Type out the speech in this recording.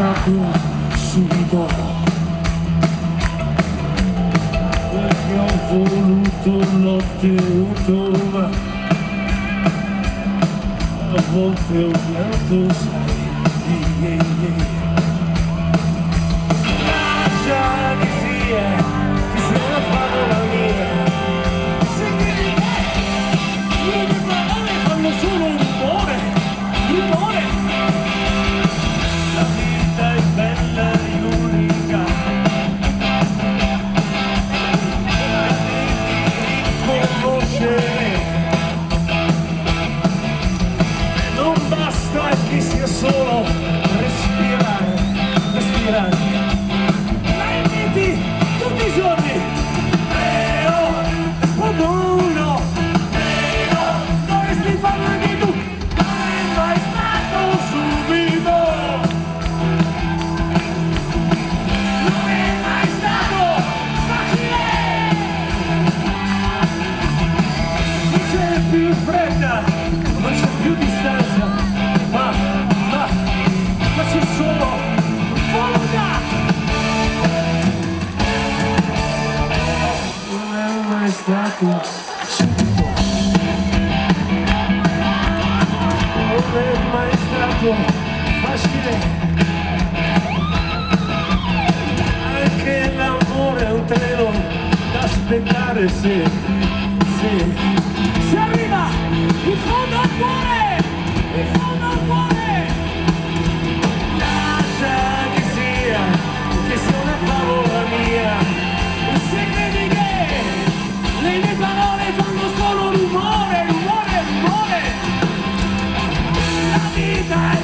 stato subito, perché ho voluto, l'ho tenuto, a volte ho pianto, sai, lascia che sia una favola mia, se credi che le mie parole fanno solo rumore, rumore. La vita è bella e unica, conoscere, non basta che sia solo respirare, respirare. La inviti tutti i giorni, rispondo uno, dovresti farlo anche tu, non è mai stato subito. Più fredda, ma c'è più distanza, ma c'è solo volontà. Non è mai stato subito, non è mai stato facile, anche l'amore è un treno da aspettare, si arriva in fondo al cuore, in fondo al cuore. Lascia che sia una favola mia, se credi che le mie parole fanno solo rumore, rumore, rumore. La vita è